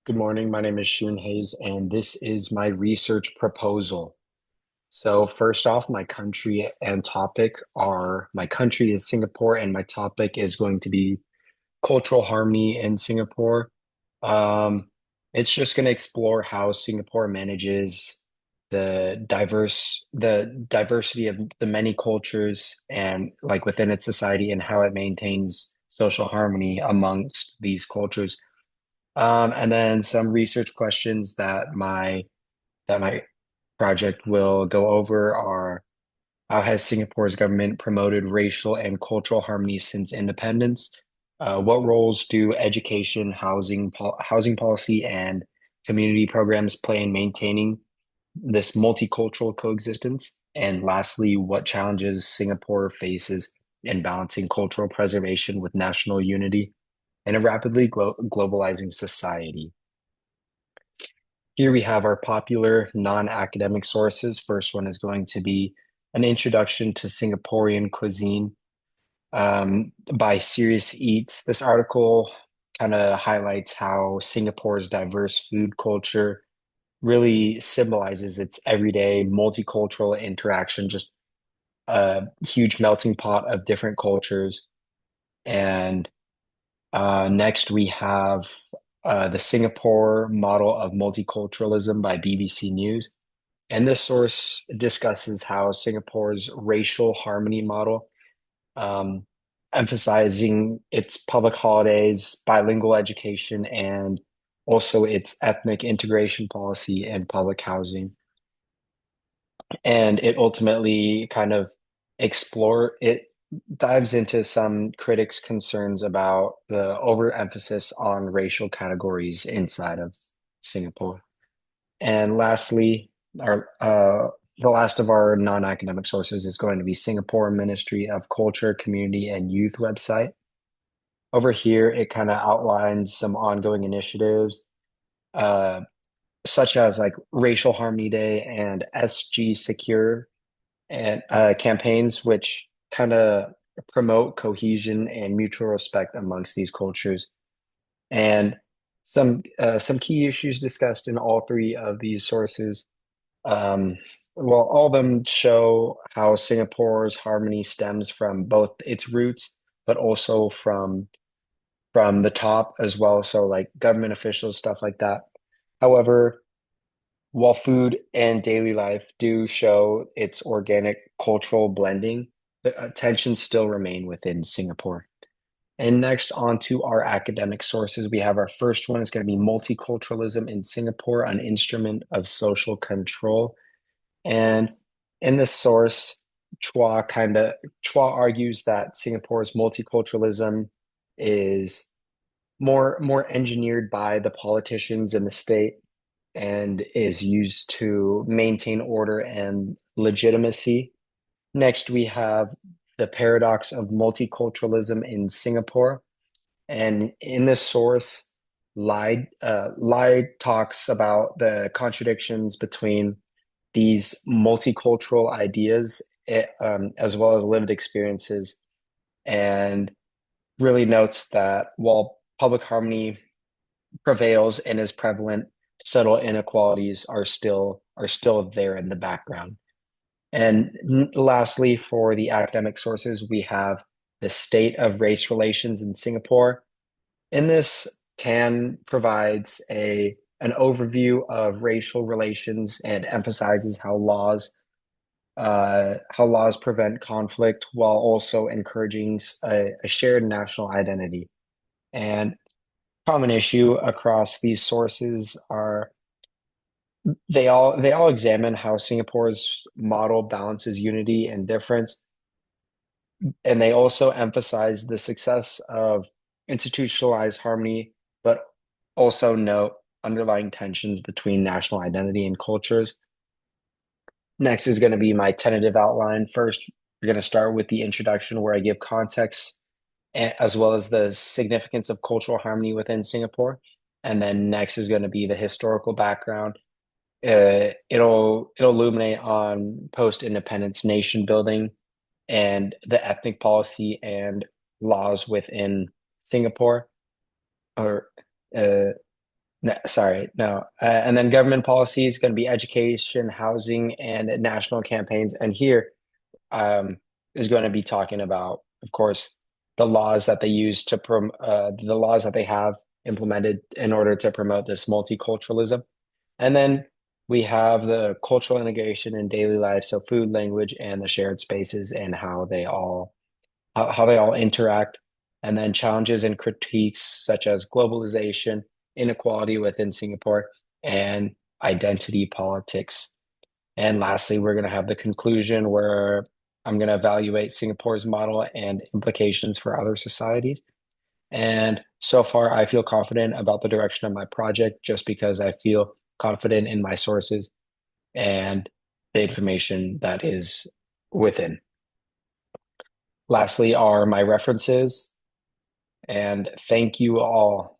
Good morning. My name is Shun Hayes, and this is my research proposal. So, first off, my country and topic are my country is Singapore, and my topic is going to be cultural harmony in Singapore. Um, it's just going to explore how Singapore manages the diversity of the many cultures and like within its society and how it maintains social harmony amongst these cultures. And then some research questions that my project will go over are how has Singapore's government promoted racial and cultural harmony since independence? What roles do education, housing policy, and community programs play in maintaining this multicultural coexistence? And lastly, what challenges Singapore faces in balancing cultural preservation with national unity in a rapidly globalizing society? Here we have our popular non-academic sources. First one is going to be an introduction to Singaporean cuisine by Serious Eats. This article kind of highlights how Singapore's diverse food culture really symbolizes its everyday multicultural interaction, just a huge melting pot of different cultures. And next, we have the Singapore Model of Multiculturalism by BBC News. And this source discusses how Singapore's racial harmony model, um, emphasizing its public holidays, bilingual education, and also its ethnic integration policy and public housing. And it ultimately kind of it dives into some critics' concerns about the overemphasis on racial categories inside of Singapore. And lastly, our the last of our non-academic sources is going to be Singapore Ministry of Culture, Community, and Youth website. Over here, it kind of outlines some ongoing initiatives, uh, such as like Racial Harmony Day and SG Secure and campaigns, which kind of promote cohesion and mutual respect amongst these cultures. And some key issues discussed in all three of these sources. Um, well, all of them show how Singapore's harmony stems from both its roots, but also from the top as well. So like government officials, stuff like that. However, while food and daily life do show its organic cultural blending, the tensions still remain within Singapore. And next, on to our academic sources. We have our first one is going to be Multiculturalism in Singapore, an instrument of social control. And in this source, Chua argues that Singapore's multiculturalism is more engineered by the politicians in the state and is used to maintain order and legitimacy. Next, we have the paradox of multiculturalism in Singapore. And in this source, Lai talks about the contradictions between these multicultural ideas, as well as lived experiences, and really notes that while public harmony prevails and is prevalent, subtle inequalities are still there in the background. And lastly, for the academic sources, we have the state of race relations in Singapore. In this, Tan provides a an overview of racial relations and emphasizes how laws prevent conflict while also encouraging a shared national identity. And common issue across these sources are they all examine how Singapore's model balances unity and difference, and they also emphasize the success of institutionalized harmony, but also note underlying tensions between national identity and cultures. Next is going to be my tentative outline. First, we're going to start with the introduction where I give context as well as the significance of cultural harmony within Singapore. And then next is going to be the historical background. It'll illuminate on post-independence nation building and the ethnic policy and laws within Singapore. Or No, sorry, no. And then government policy is going to be education, housing, and national campaigns. And here um, is going to be talking about, of course, the laws that they use to the laws that they have implemented in order to promote this multiculturalism. And then we have the cultural integration in daily life, so food, language, and the shared spaces and how they all interact. And then challenges and critiques such as globalization, inequality within Singapore, and identity politics. And lastly, we're going to have the conclusion where I'm going to evaluate Singapore's model and implications for other societies. And so far, I feel confident about the direction of my project just because I feel confident in my sources and the information that is within. Lastly, are my references. And thank you all